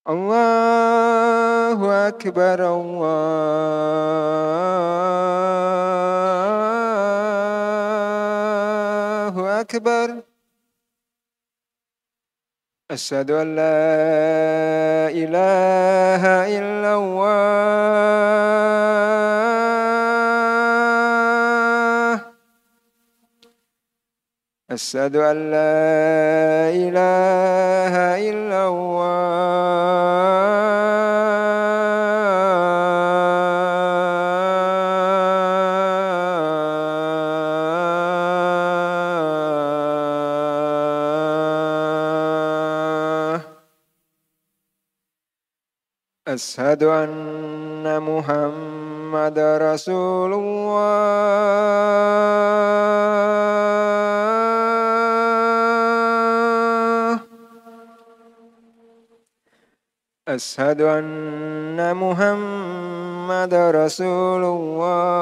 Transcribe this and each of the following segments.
Allahu Akbar, Allahu Akbar. Asyhadu an la ilaha illallah. Asyhadu an la ilaha illallah. Asyhadu anna Muhammadar Rasulullah. Asyhadu anna Muhammadar Rasulullah.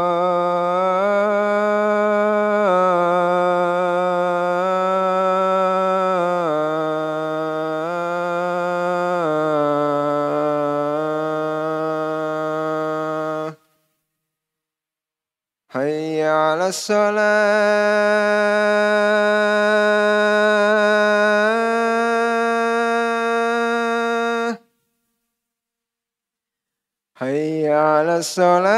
Hayya 'alas shalah. Hayya 'alas shalah.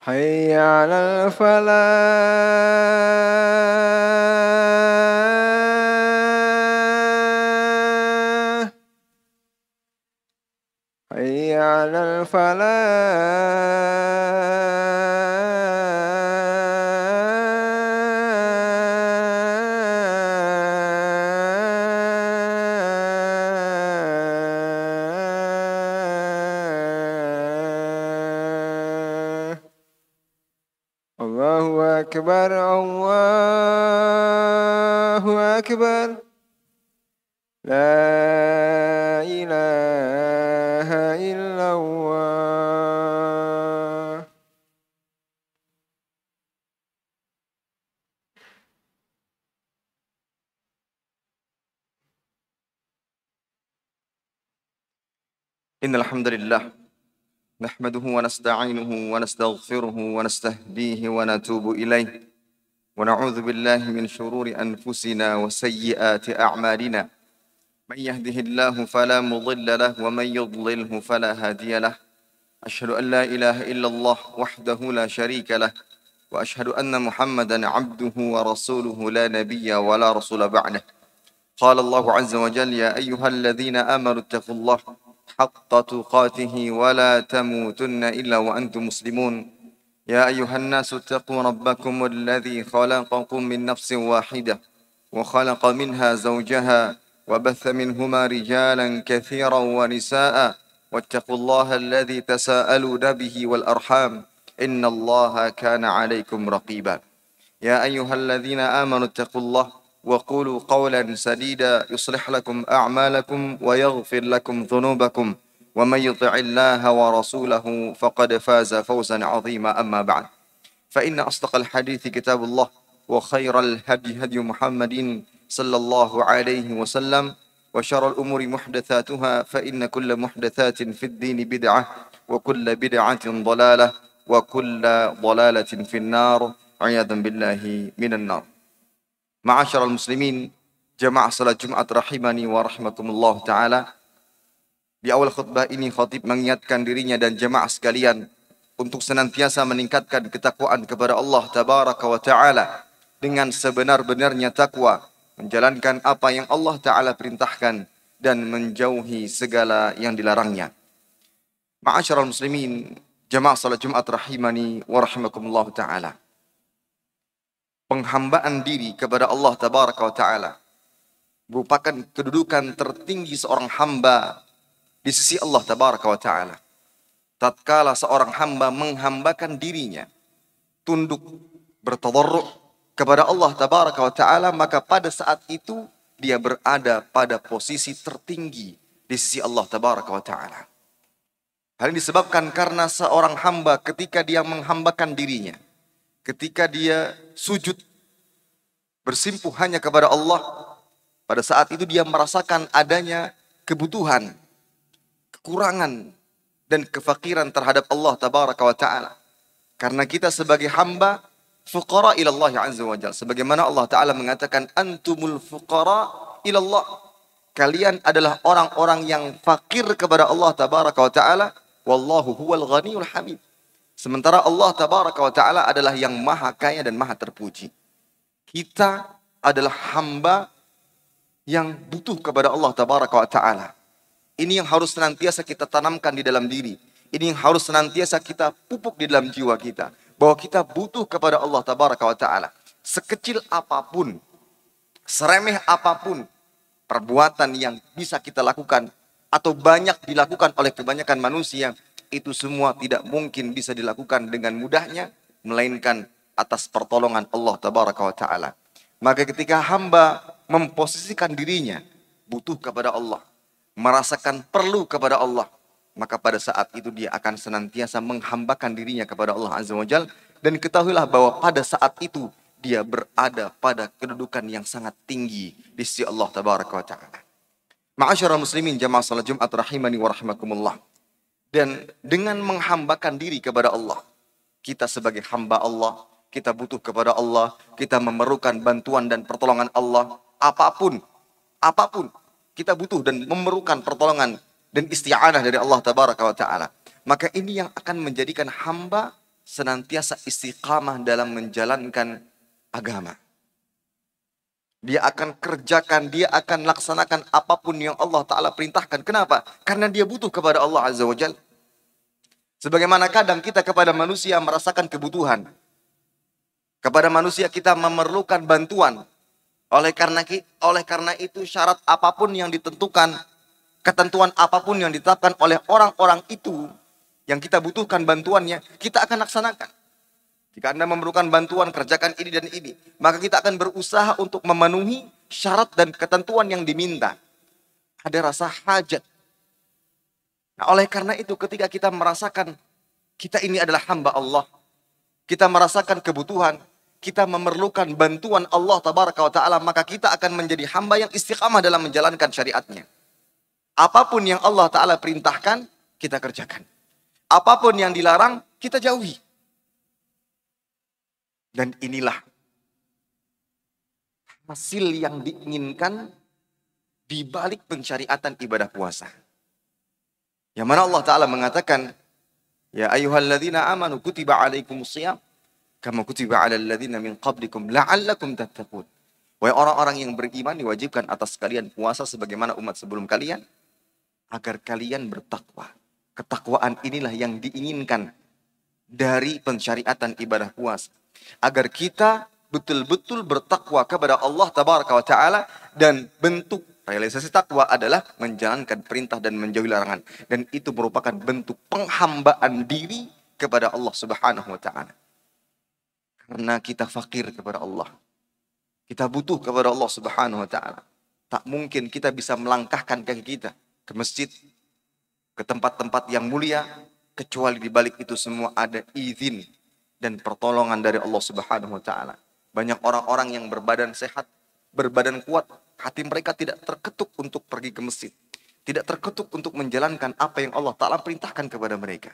Hayya 'alal falah. Hayya 'alal falah. Allahu Akbar, Allahu Akbar. La ilaha illallah. Innal hamdalillah nahmaduhu wa nasta'inuhu wa nastaghfiruhu wa nastahdihi wa natubu ilaih wa na'udzu billahi min shururi anfusina wa sayyiati a'malina. Man yahdihillahu fala mudilla lahu wa man yudlilhu fala hadiya lahu. Asyhadu an la ilaha illallah wahdahu la syarika lah wa asyhadu anna Muhammadan 'abduhu wa rasuluhu la nabiyya wa la rasula ba'dah. Qala Allah 'azza wa jalla ya ayyuhalladzina amanu ittaqullaha حق تقاته ولا تموتن إلا وأنتم مسلمون. يا أيها الناس اتقوا ربكم الذي خلقكم من نفس واحدة وخلق منها زوجها وبث منهما رجالا كثيرا ونساء واتقوا الله الذي تساءلون به والأرحام إن الله كان عليكم رقيبا. يا أيها الذين آمنوا اتقوا الله وقولوا قولا سديدا يصلح لكم أعمالكم ويغفر لكم ذنوبكم ومن يطع الله ورسوله فقد فاز فوزا عظيما. أما بعد فإن أصدق الحديث كتاب الله وخير الهدي هدي محمد صلى الله عليه وسلم وشر الأمور محدثاتها فإن كل محدثات في الدين بدعة وكل بدعة ضلالة وكل ضلالة في النار عياذا بالله من النار. Ma'asyiral muslimin, jamaah salat Jumat rahimani wa rahimakumullah ta'ala. Di awal khutbah ini khatib mengingatkan dirinya dan jamaah sekalian untuk senantiasa meningkatkan ketakwaan kepada Allah tabaraka wa ta'ala dengan sebenar-benarnya takwa, menjalankan apa yang Allah ta'ala perintahkan dan menjauhi segala yang dilarangnya. Ma'asyiral muslimin, jamaah salat Jumat rahimani wa rahimakumullah ta'ala. Penghambaan diri kepada Allah tabaraka wa ta'ala merupakan kedudukan tertinggi seorang hamba di sisi Allah tabaraka wa ta'ala. Tatkala seorang hamba menghambakan dirinya, tunduk, bertadarru' kepada Allah Tabaraka wa Ta'ala, maka pada saat itu dia berada pada posisi tertinggi di sisi Allah Tabaraka wa Ta'ala. Hal ini disebabkan karena seorang hamba ketika dia menghambakan dirinya, ketika dia sujud bersimpuh hanya kepada Allah, pada saat itu dia merasakan adanya kebutuhan, kekurangan, dan kefakiran terhadap Allah Tabaraka wa Ta'ala. Karena kita sebagai hamba, fuqara ilallah azza wa jalla. Sebagaimana Allah Ta'ala mengatakan, antumul fuqara ilallah. Kalian adalah orang-orang yang fakir kepada Allah Tabaraka wa Ta'ala. Wallahu huwal ghaniyul hamid. Sementara Allah Tabaraka wa Ta'ala adalah yang maha kaya dan maha terpuji. Kita adalah hamba yang butuh kepada Allah Tabaraka wa Ta'ala. Ini yang harus senantiasa kita tanamkan di dalam diri. Ini yang harus senantiasa kita pupuk di dalam jiwa kita. Bahwa kita butuh kepada Allah Tabaraka wa Ta'ala. Sekecil apapun, seremeh apapun perbuatan yang bisa kita lakukan atau banyak dilakukan oleh kebanyakan manusia, itu semua tidak mungkin bisa dilakukan dengan mudahnya, melainkan atas pertolongan Allah Tabaraka wa Ta'ala. Maka ketika hamba memposisikan dirinya butuh kepada Allah, merasakan perlu kepada Allah, maka pada saat itu dia akan senantiasa menghambakan dirinya kepada Allah Azza wa Jalla. Dan ketahuilah bahwa pada saat itu dia berada pada kedudukan yang sangat tinggi di sisi Allah Tabaraka wa Ta'ala. Ma'asyiral muslimin jamaah salat Jumat rahimani wa rahimakumullah. Dan dengan menghambakan diri kepada Allah, kita sebagai hamba Allah, kita butuh kepada Allah, kita memerlukan bantuan dan pertolongan Allah, apapun kita butuh dan memerlukan pertolongan dan isti'anah dari Allah Tabaraka wa Ta'ala. Maka ini yang akan menjadikan hamba senantiasa istiqamah dalam menjalankan agama. Dia akan kerjakan, dia akan laksanakan apapun yang Allah Ta'ala perintahkan. Kenapa? Karena dia butuh kepada Allah Azza wa Jalla. Sebagaimana kadang kita kepada manusia merasakan kebutuhan. Kepada manusia kita memerlukan bantuan. Oleh karena itu syarat apapun yang ditentukan, ketentuan apapun yang ditetapkan oleh orang-orang itu yang kita butuhkan bantuannya, kita akan laksanakan. Jika Anda memerlukan bantuan, kerjakan ini dan ini, maka kita akan berusaha untuk memenuhi syarat dan ketentuan yang diminta. Ada rasa hajat. Nah, oleh karena itu ketika kita merasakan kita ini adalah hamba Allah, kita merasakan kebutuhan, kita memerlukan bantuan Allah Tabaraka wa Ta'ala, maka kita akan menjadi hamba yang istiqamah dalam menjalankan syariatnya. Apapun yang Allah Ta'ala perintahkan, kita kerjakan. Apapun yang dilarang, kita jauhi. Dan inilah hasil yang diinginkan di balik pensyariatan ibadah puasa. Yang mana Allah Ta'ala mengatakan, ya ayyuhalladzina amanu kutiba alaikumusiyam, kama kutiba alal ladzina min qablikum la'allakum tattaqun. Wahai orang-orang yang beriman, diwajibkan atas kalian puasa sebagaimana umat sebelum kalian, agar kalian bertakwa. Ketakwaan inilah yang diinginkan dari pensyariatan ibadah puasa. Agar kita betul-betul bertakwa kepada Allah Tabaraka wa Ta'ala. Dan bentuk realisasi takwa adalah menjalankan perintah dan menjauhi larangan. Dan itu merupakan bentuk penghambaan diri kepada Allah Subhanahu wa Ta'ala. Karena kita fakir kepada Allah. Kita butuh kepada Allah Subhanahu wa Ta'ala. Tak mungkin kita bisa melangkahkan kaki kita ke masjid, ke tempat-tempat yang mulia, kecuali di balik itu semua ada izin dan pertolongan dari Allah Subhanahu wa Ta'ala. Banyak orang-orang yang berbadan sehat, berbadan kuat, hati mereka tidak terketuk untuk pergi ke masjid, tidak terketuk untuk menjalankan apa yang Allah Ta'ala perintahkan kepada mereka.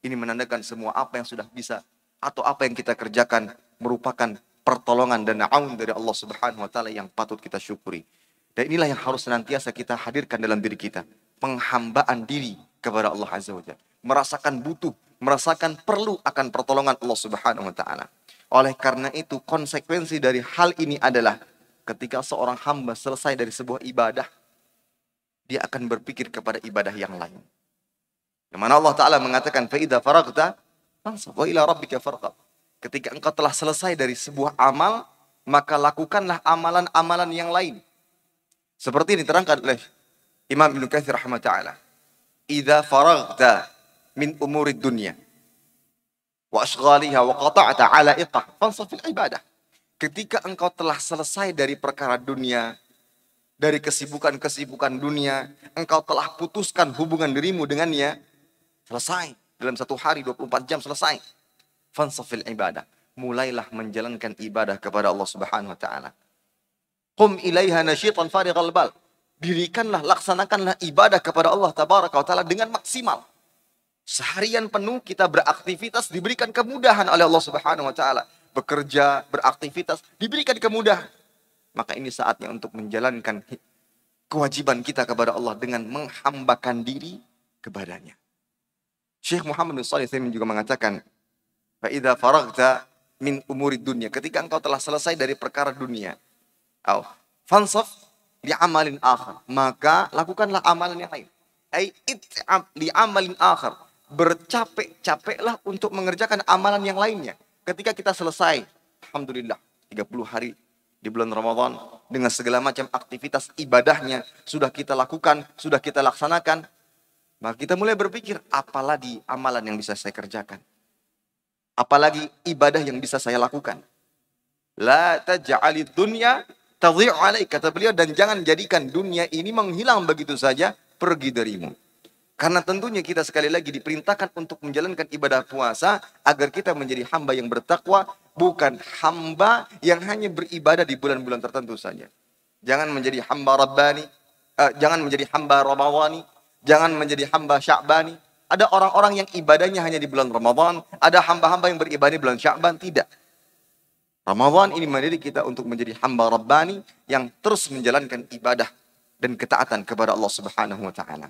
Ini menandakan semua apa yang sudah bisa atau apa yang kita kerjakan merupakan pertolongan dan aun dari Allah Subhanahu wa Ta'ala yang patut kita syukuri. Dan inilah yang harus senantiasa kita hadirkan dalam diri kita. Penghambaan diri kepada Allah Azza wa Jalla. Merasakan butuh, merasakan perlu akan pertolongan Allah Subhanahu wa Ta'ala. Oleh karena itu konsekuensi dari hal ini adalah ketika seorang hamba selesai dari sebuah ibadah, dia akan berpikir kepada ibadah yang lain. Yang mana Allah Ta'ala mengatakan, فَإِذَا فَرَغْتَ فَانْصَبْ وَإِلَى رَبِّكَ فَارْغَب. Ketika engkau telah selesai dari sebuah amal, maka lakukanlah amalan-amalan yang lain. Seperti ini diterangkan oleh Imam Ibnu Katsir rahimahullah. Idza faraghta min umurid dunya wa ashghaliha wa qata'ta 'ala'iqah fansaf fil ibadah. Ketika engkau telah selesai dari perkara dunia, dari kesibukan-kesibukan dunia, engkau telah putuskan hubungan dirimu dengannya, selesai. Dalam satu hari 24 jam selesai. Fansafil ibadah. Mulailah menjalankan ibadah kepada Allah Subhanahu wa taala. Qum ilaiha nasyitan farighal bal. Dirikanlah, laksanakanlah ibadah kepada Allah tabaraka wa taala dengan maksimal. Seharian penuh kita beraktivitas diberikan kemudahan oleh Allah Subhanahu wa taala. Bekerja, beraktivitas diberikan kemudahan. Maka ini saatnya untuk menjalankan kewajiban kita kepada Allah dengan menghambakan diri kepadanya. Syekh Muhammad bin Shalih Al-Utsaimin juga mengatakan, fa idza faragta min umuri dunya, ketika engkau telah selesai dari perkara dunia, fansaf li amalin akhar, maka lakukanlah amalan yang lain. Ai it'ab li amalin akhar, bercapek-capeklah untuk mengerjakan amalan yang lainnya. Ketika kita selesai, alhamdulillah 30 hari di bulan Ramadan dengan segala macam aktivitas ibadahnya sudah kita lakukan, sudah kita laksanakan, maka kita mulai berpikir, apalagi amalan yang bisa saya kerjakan? Apalagi ibadah yang bisa saya lakukan? La taj'alid dunya tadhi'u alaik, kata beliau, dan jangan jadikan dunia ini menghilang begitu saja pergi darimu. Karena tentunya kita sekali lagi diperintahkan untuk menjalankan ibadah puasa agar kita menjadi hamba yang bertakwa, bukan hamba yang hanya beribadah di bulan-bulan tertentu saja. Jangan menjadi hamba Rabbani, jangan menjadi hamba Ramadhani, jangan menjadi hamba Sya'bani. Ada orang-orang yang ibadahnya hanya di bulan Ramadan, ada hamba-hamba yang beribadah di bulan Sya'ban, tidak. Ramadan ini mendidik kita untuk menjadi hamba Rabbani yang terus menjalankan ibadah dan ketaatan kepada Allah Subhanahu wa taala.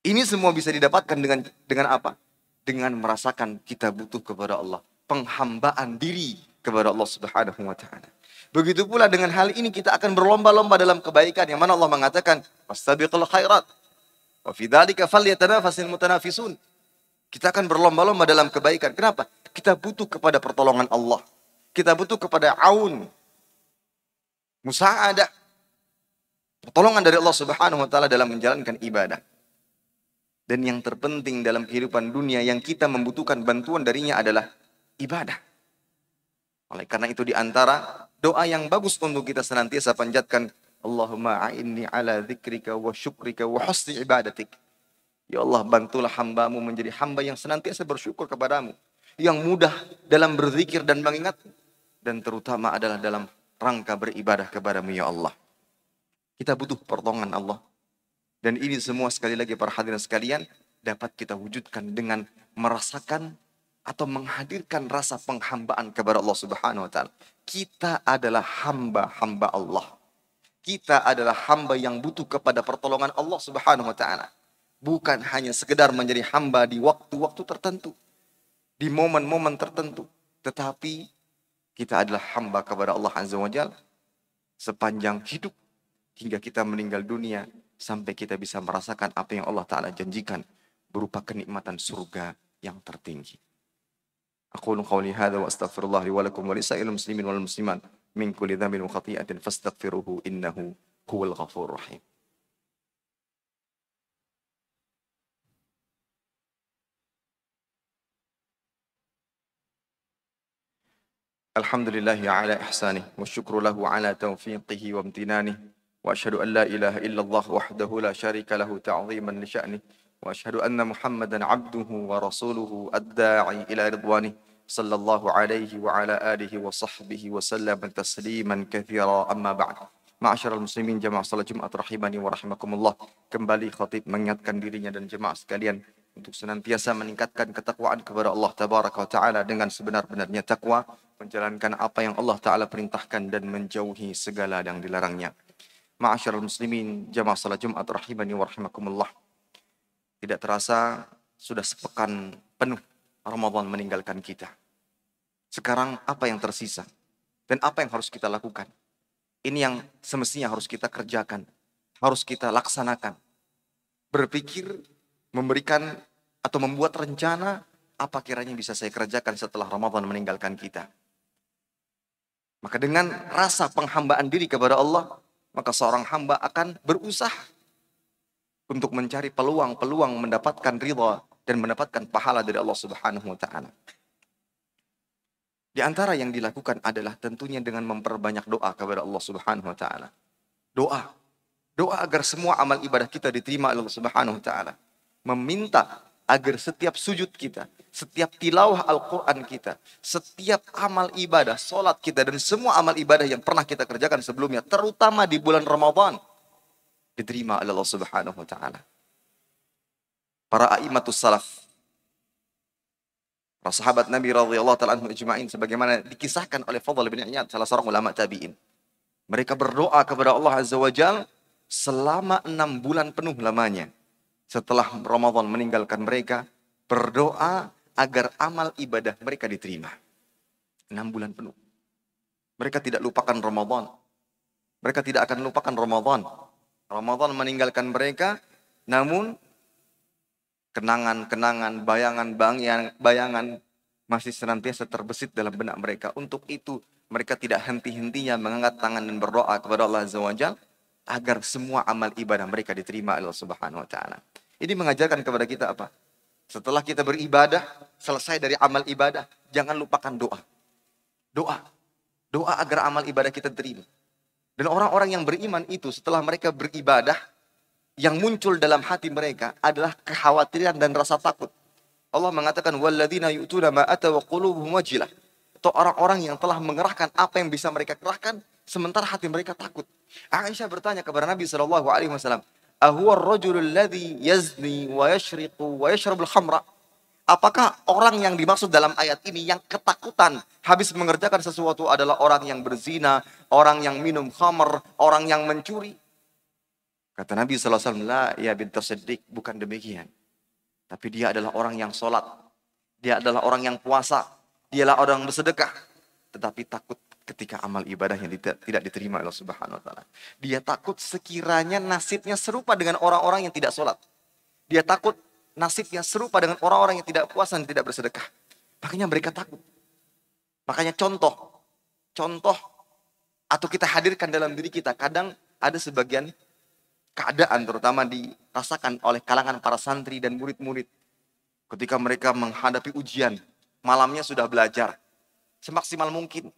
Ini semua bisa didapatkan dengan apa? Dengan merasakan kita butuh kepada Allah, penghambaan diri kepada Allah Subhanahu wa taala. Begitu pula dengan hal ini kita akan berlomba-lomba dalam kebaikan yang mana Allah mengatakan, "Fastabiqul khairat wa fi dzalika falyatanafasil mutanafisun." Kita akan berlomba-lomba dalam kebaikan. Kenapa? Kita butuh kepada pertolongan Allah. Kita butuh kepada aun, musa'adah, pertolongan dari Allah Subhanahu wa taala dalam menjalankan ibadah. Dan yang terpenting dalam kehidupan dunia yang kita membutuhkan bantuan darinya adalah ibadah. Oleh karena itu di antara doa yang bagus untuk kita senantiasa panjatkan, Allahumma a'inni ala dzikrika wa syukrika wa husni ibadatik. Ya Allah, bantulah hambamu menjadi hamba yang senantiasa bersyukur kepadamu, yang mudah dalam berzikir dan mengingatmu, dan terutama adalah dalam rangka beribadah kepadamu ya Allah. Kita butuh pertolongan Allah. Dan ini semua sekali lagi para hadirin sekalian dapat kita wujudkan dengan merasakan atau menghadirkan rasa penghambaan kepada Allah Subhanahu wa taala. Kita adalah hamba-hamba Allah. Kita adalah hamba yang butuh kepada pertolongan Allah Subhanahu wa taala. Bukan hanya sekedar menjadi hamba di waktu-waktu tertentu, di momen-momen tertentu, tetapi kita adalah hamba kepada Allah Azza wa Jalla sepanjang hidup hingga kita meninggal dunia, sampai kita bisa merasakan apa yang Allah Ta'ala janjikan berupa kenikmatan surga yang tertinggi. Aqulu qawli hadha wa astaghfirullah li wa lakum wa lisa'il muslimin wal muslimat min kulli dhanbin wa khati'atin fastaghfiruhu innahu huwal ghafurur rahim. Alhamdulillahi ala ihsanih wa syukru lahu ala taufiqihi wa amtinanihi. وأشهد أن لا إله إلا الله وحده لا شريك له تعظيما لشأنه وأشهد أن محمدا عبده ورسوله الداعي إلى رضوانه صلى الله عليه وعلى آله وصحبه وسلم تسليما كثيرا أما بعد. Ma'asyiral muslimin jamaah salat Jumat rahimani wa rahimakumullah. Kembali khatib mengingatkan dirinya dan jemaah sekalian untuk senantiasa meningkatkan ketakwaan kepada Allah tabaraka wa taala dengan sebenar-benarnya takwa, menjalankan apa yang Allah taala perintahkan dan menjauhi segala yang dilarangnya. Ma'asyiral muslimin jamaah salat Jumat rahimani wa rahimakumullah. Tidak terasa sudah sepekan penuh Ramadan meninggalkan kita. Sekarang apa yang tersisa? Dan apa yang harus kita lakukan? Ini yang semestinya harus kita kerjakan. Harus kita laksanakan. Berpikir, memberikan atau membuat rencana apa kiranya bisa saya kerjakan setelah Ramadan meninggalkan kita. Maka dengan rasa penghambaan diri kepada Allah, maka seorang hamba akan berusaha untuk mencari peluang-peluang mendapatkan ridha dan mendapatkan pahala dari Allah Subhanahu wa taala. Di antara yang dilakukan adalah tentunya dengan memperbanyak doa kepada Allah Subhanahu wa taala. Doa. Doa agar semua amal ibadah kita diterima oleh Allah Subhanahu wa taala. Meminta agar setiap sujud kita, setiap tilawah Al-Qur'an kita, setiap amal ibadah, salat kita dan semua amal ibadah yang pernah kita kerjakan sebelumnya, terutama di bulan Ramadan, diterima oleh Allah Subhanahu wa taala. Para a'immatus salaf, para sahabat Nabi radhiyallahu taala anhum ajma'in sebagaimana dikisahkan oleh Fadl bin Iyad, salah seorang ulama tabi'in. Mereka berdoa kepada Allah Azza wa Jalla selama 6 bulan penuh lamanya. Setelah Ramadan meninggalkan mereka, berdoa agar amal ibadah mereka diterima. 6 bulan penuh. Mereka tidak lupakan Ramadan. Mereka tidak akan lupakan Ramadan. Ramadan meninggalkan mereka, namun kenangan-kenangan, bayangan masih senantiasa terbesit dalam benak mereka. Untuk itu, mereka tidak henti-hentinya mengangkat tangan dan berdoa kepada Allah Azza wa Jalla agar semua amal ibadah mereka diterima oleh Allah Subhanahu wa taala. Ini mengajarkan kepada kita apa? Setelah kita beribadah, selesai dari amal ibadah, jangan lupakan doa. Doa. Doa agar amal ibadah kita diterima. Dan orang-orang yang beriman itu setelah mereka beribadah, yang muncul dalam hati mereka adalah kekhawatiran dan rasa takut. Allah mengatakan walladzina yu'tuna ma ataw qulubuhum wajilah. Itu orang-orang yang telah mengerahkan apa yang bisa mereka kerahkan sementara hati mereka takut. Aisyah bertanya kepada Nabi sallallahu alaihi wasallam, "Ahuwa ar-rajulu alladhi yazni wa yashriqu wa yashrabul khamra?" Apakah orang yang dimaksud dalam ayat ini yang ketakutan habis mengerjakan sesuatu adalah orang yang berzina, orang yang minum khamr, orang yang mencuri? Kata Nabi SAW, la ya bintu Siddiq, bukan demikian. Tapi dia adalah orang yang sholat. Dia adalah orang yang puasa. Dialah orang yang bersedekah. Tetapi takut ketika amal ibadahnya tidak diterima oleh Allah Subhanahu wa taala. Dia takut sekiranya nasibnya serupa dengan orang-orang yang tidak sholat. Dia takut nasibnya serupa dengan orang-orang yang tidak puasa dan tidak bersedekah. Makanya mereka takut. Makanya contoh atau kita hadirkan dalam diri kita. Kadang ada sebagian keadaan terutama dirasakan oleh kalangan para santri dan murid-murid. Ketika mereka menghadapi ujian, malamnya sudah belajar semaksimal mungkin.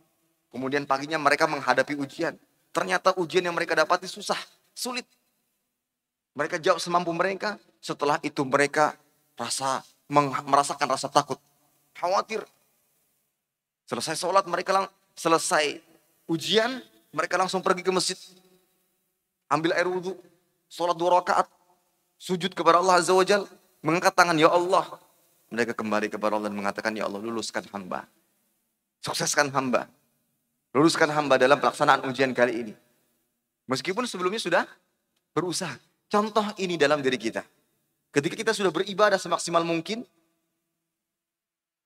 Kemudian paginya mereka menghadapi ujian. Ternyata ujian yang mereka dapati susah, sulit. Mereka jawab semampu mereka. Setelah itu mereka merasakan rasa takut, khawatir. Selesai sholat selesai ujian, mereka langsung pergi ke masjid. Ambil air wudhu, sholat 2 rakaat, sujud kepada Allah Azza wa Jalla, mengangkat tangan, ya Allah. Mereka kembali kepada Allah dan mengatakan, ya Allah, luluskan hamba. Sukseskan hamba. Luluskan hamba dalam pelaksanaan ujian kali ini. Meskipun sebelumnya sudah berusaha. Contoh ini dalam diri kita. Ketika kita sudah beribadah semaksimal mungkin,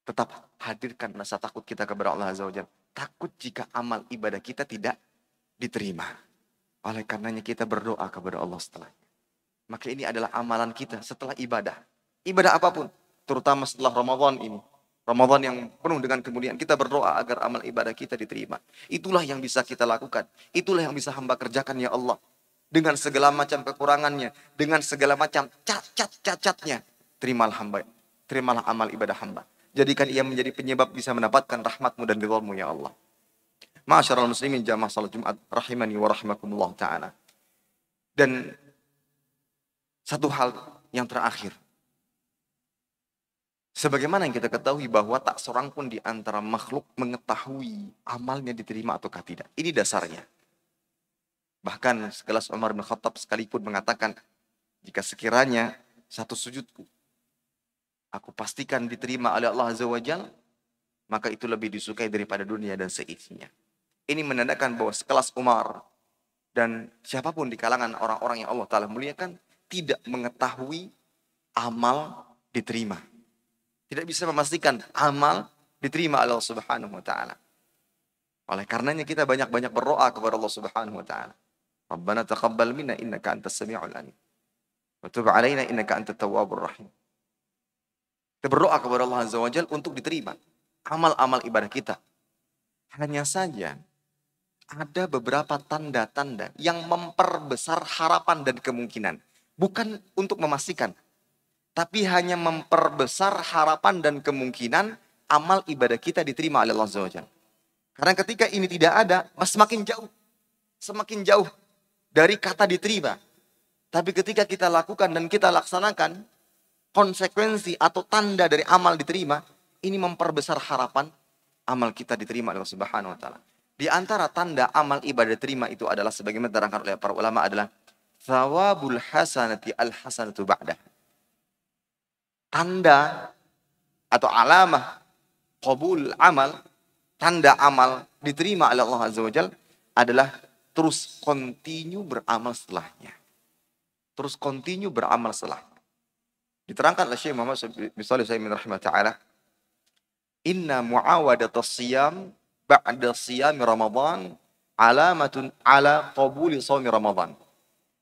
tetap hadirkan rasa takut kita kepada Allah Azza wa Jalla. Takut jika amal ibadah kita tidak diterima. Oleh karenanya kita berdoa kepada Allah setelahnya. Maka ini adalah amalan kita setelah ibadah. Ibadah apapun. Terutama setelah Ramadan ini. Ramadan yang penuh dengan kemuliaan. Kita berdoa agar amal ibadah kita diterima. Itulah yang bisa kita lakukan. Itulah yang bisa hamba kerjakan ya Allah. Dengan segala macam kekurangannya. Dengan segala macam cacat-cacatnya. Terimalah hamba. Terimalah amal ibadah hamba. Jadikan ia menjadi penyebab bisa mendapatkan rahmatmu dan ridhamu ya Allah. Ma'asyiral muslimin jamaah salat Jumat rahimani wa rahimakumullah ta'ala. Dan satu hal yang terakhir. Sebagaimana yang kita ketahui bahwa tak seorang pun di antara makhluk mengetahui amalnya diterima ataukah tidak. Ini dasarnya. Bahkan sekelas Umar bin Khattab sekalipun mengatakan, jika sekiranya satu sujudku aku pastikan diterima oleh Allah Azza wa Jalla, maka itu lebih disukai daripada dunia dan seisinya. Ini menandakan bahwa sekelas Umar dan siapapun di kalangan orang-orang yang Allah Ta'ala muliakan tidak mengetahui amal diterima. Tidak bisa memastikan amal diterima oleh Allah Subhanahu wa Ta'ala. Oleh karenanya kita banyak-banyak berdoa kepada Allah Subhanahu wa Ta'ala. Rabbana taqabbal minna innaka antas sami'ul alim. Wa tub 'alaina innaka antat tawwabur rahim. Kita berdoa kepada Allah Azza wa Jalla untuk diterima amal-amal ibadah kita. Hanya saja ada beberapa tanda-tanda yang memperbesar harapan dan kemungkinan. Bukan untuk memastikan. Tapi hanya memperbesar harapan dan kemungkinan amal ibadah kita diterima oleh Allah Azza wa Jalla. Karena ketika ini tidak ada, semakin jauh dari kata diterima. Tapi ketika kita lakukan dan kita laksanakan, konsekuensi atau tanda dari amal diterima, ini memperbesar harapan amal kita diterima oleh Allah Subhanahu wa taala. Di antara tanda amal ibadah diterima itu adalah sebagaimana diterangkan oleh para ulama adalah thawabul hasanati al hasanatu ba'dah. Tanda atau alamah qabul amal, tanda amal diterima oleh Allah Azza wa Jalla adalah terus continue beramal setelahnya. Terus continue beramal setelahnya. Diterangkan oleh Syekh Muhammad bin Shalih Al-Utsaimin rahimahullah, inna muawadatas siyam ba'da siyami Ramadan alamatun ala qabuli shaumi Ramadan.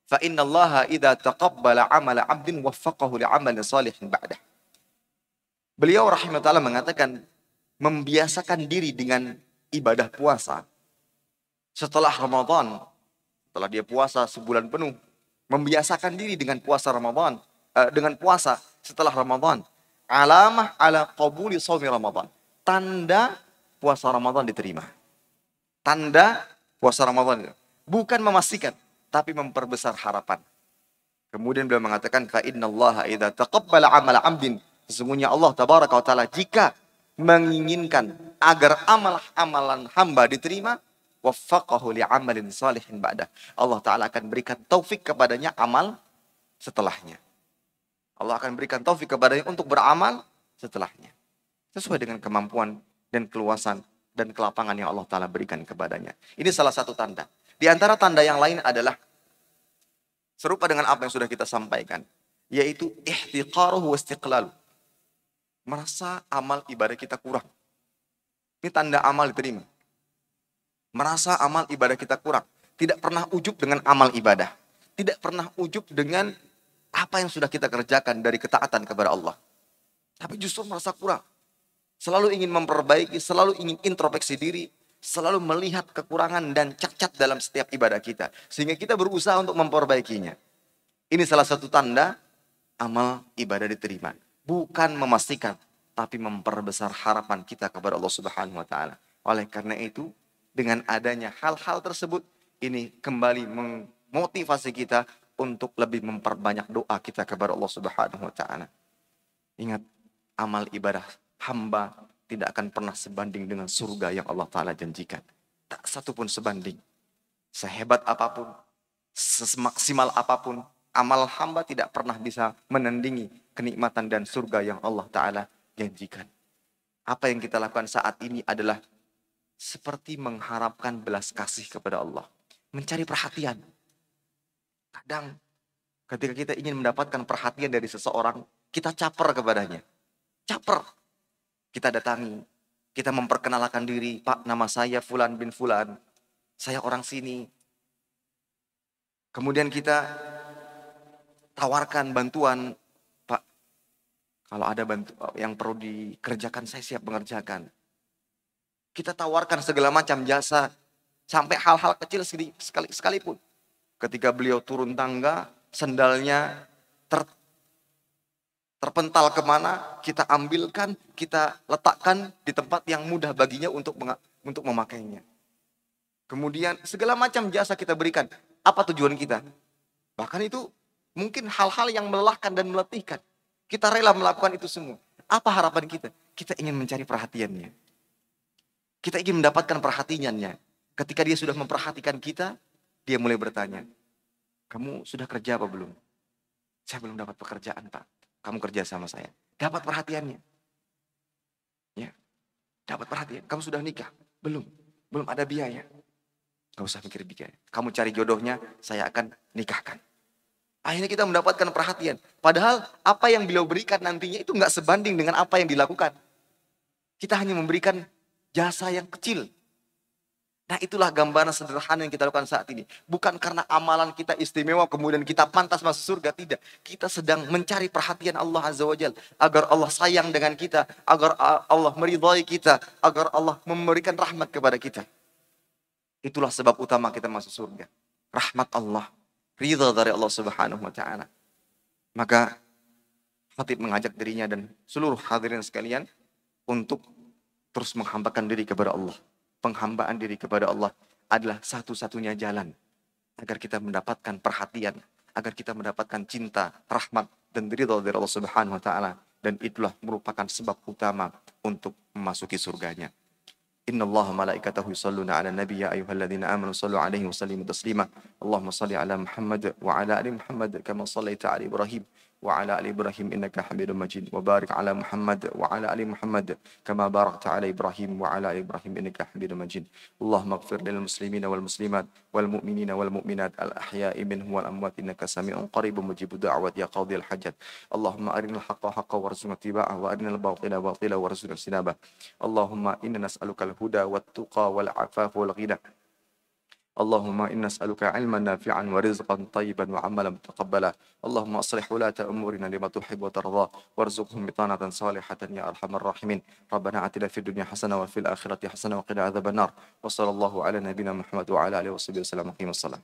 Fa inna Allah idza taqabbala amala 'abdin waffaqahu li'amalin salihin ba'dah. Beliau rahimahullah mengatakan membiasakan diri dengan ibadah puasa setelah Ramadan, setelah dia puasa sebulan penuh, membiasakan diri dengan puasa Ramadan, dengan puasa setelah Ramadan. Alamah ala qabuli shaumi Ramadan. Tanda puasa Ramadan diterima. Tanda puasa Ramadan. Bukan memastikan, tapi memperbesar harapan. Kemudian beliau mengatakan, fa innallaha idza taqabbala amala 'abdin. Sesungguhnya Allah tabaraka wa taala jika menginginkan agar amalan hamba diterima, waffaqahu li'amalin salihin ba'dah. Allah taala akan berikan taufik kepadanya amal setelahnya. Allah akan berikan taufik kepadanya untuk beramal setelahnya. Sesuai dengan kemampuan dan keluasan dan kelapangan yang Allah Ta'ala berikan kepadanya. Ini salah satu tanda. Di antara tanda yang lain adalah serupa dengan apa yang sudah kita sampaikan. Yaitu ihtiqaruhu wa istiqlalu. Merasa amal ibadah kita kurang. Ini tanda amal diterima. Merasa amal ibadah kita kurang. Tidak pernah ujub dengan amal ibadah. Tidak pernah ujub dengan apa yang sudah kita kerjakan dari ketaatan kepada Allah. Tapi justru merasa kurang. Selalu ingin memperbaiki, selalu ingin introspeksi diri, selalu melihat kekurangan dan cacat dalam setiap ibadah kita. Sehingga kita berusaha untuk memperbaikinya. Ini salah satu tanda amal ibadah diterima. Bukan memastikan, tapi memperbesar harapan kita kepada Allah Subhanahu wa taala. Oleh karena itu, dengan adanya hal-hal tersebut, ini kembali memotivasi kita untuk lebih memperbanyak doa kita kepada Allah Subhanahu wa taala. Ingat, amal ibadah hamba tidak akan pernah sebanding dengan surga yang Allah taala janjikan. Tak satu pun sebanding. Sehebat apapun, semaksimal apapun, amal hamba tidak pernah bisa menandingi kenikmatan dan surga yang Allah taala janjikan. Apa yang kita lakukan saat ini adalah seperti mengharapkan belas kasih kepada Allah. Mencari perhatian. Kadang ketika kita ingin mendapatkan perhatian dari seseorang, kita caper kepadanya. Caper. Kita datangi. Kita memperkenalkan diri. Pak, nama saya Fulan bin Fulan. Saya orang sini. Kemudian kita tawarkan bantuan. Pak, kalau ada bantuan yang perlu dikerjakan, saya siap mengerjakan. Kita tawarkan segala macam jasa. Sampai hal-hal kecil sekalipun. Ketika beliau turun tangga, sendalnya terpental kemana, kita ambilkan, kita letakkan di tempat yang mudah baginya untuk memakainya. Kemudian segala macam jasa kita berikan. Apa tujuan kita? Bahkan itu mungkin hal-hal yang melelahkan dan meletihkan. Kita rela melakukan itu semua. Apa harapan kita? Kita ingin mencari perhatiannya. Kita ingin mendapatkan perhatiannya. Ketika dia sudah memperhatikan kita, dia mulai bertanya, kamu sudah kerja apa belum? Saya belum dapat pekerjaan, Pak. Kamu kerja sama saya. Dapat perhatiannya. Ya, dapat perhatian. Kamu sudah nikah? Belum. Belum ada biaya. Gak usah mikir biaya. Kamu cari jodohnya, saya akan nikahkan. Akhirnya kita mendapatkan perhatian. Padahal apa yang beliau berikan nantinya itu gak sebanding dengan apa yang dilakukan. Kita hanya memberikan jasa yang kecil. Nah, itulah gambaran sederhana yang kita lakukan saat ini. Bukan karena amalan kita istimewa kemudian kita pantas masuk surga, tidak. Kita sedang mencari perhatian Allah Azza wa Jalla agar Allah sayang dengan kita, agar Allah meridhai kita, agar Allah memberikan rahmat kepada kita. Itulah sebab utama kita masuk surga. Rahmat Allah, ridha dari Allah Subhanahu wa taala. Maka khatib mengajak dirinya dan seluruh hadirin sekalian untuk terus menghambakan diri kepada Allah. Penghambaan diri kepada Allah adalah satu-satunya jalan agar kita mendapatkan perhatian, agar kita mendapatkan cinta, rahmat, dan ridha dari Allah Subhanahu wa Ta'ala. Dan itulah merupakan sebab utama untuk memasuki surganya. Inna Allah malaikatahu yusalluna ala nabi ya ayyuhalladzina amanu sallu alaihi wa sallimu taslima. Allahumma salli ala Muhammad wa ala ali Muhammad kama sallaita ala Ibrahim wa ala ali Ibrahim innaka Hamidum Majid. Wa barik ala Muhammad wa ala ali Muhammad kama barakta ala Ibrahim wa ala ali Ibrahim innaka Hamidum Majid. Allahumma ighfir lil muslimina wal muslimat wal mu'minina wal mu'minat al ahya'i minhum wal amwat innaka sami'un qaribun mujibud da'wat ya qadhil hajat. Allahumma arinal haqqa haqqan warzuqna ittiba'ah wa arinal batila batila warzuqna ijtinabah. Allahumma inna nas'alukal huda wat tuqa wal afaf wal ghina. Allahumma inna nas'aluka ilman nafi'an wa rizqan tayyiban wa amalan mutaqabbala. Allahumma aslih ulata umurina lima tuhibbu wa tarda warzuqhum bitanatan salihatan ya arhamar rahimin. Rabbana atina fid dunya hasanah wa fil akhirati hasanah wa qina adzabannar. Wa sallallahu ala nabiyyina Muhammad wa ala alihi wa sahbihi wasallam.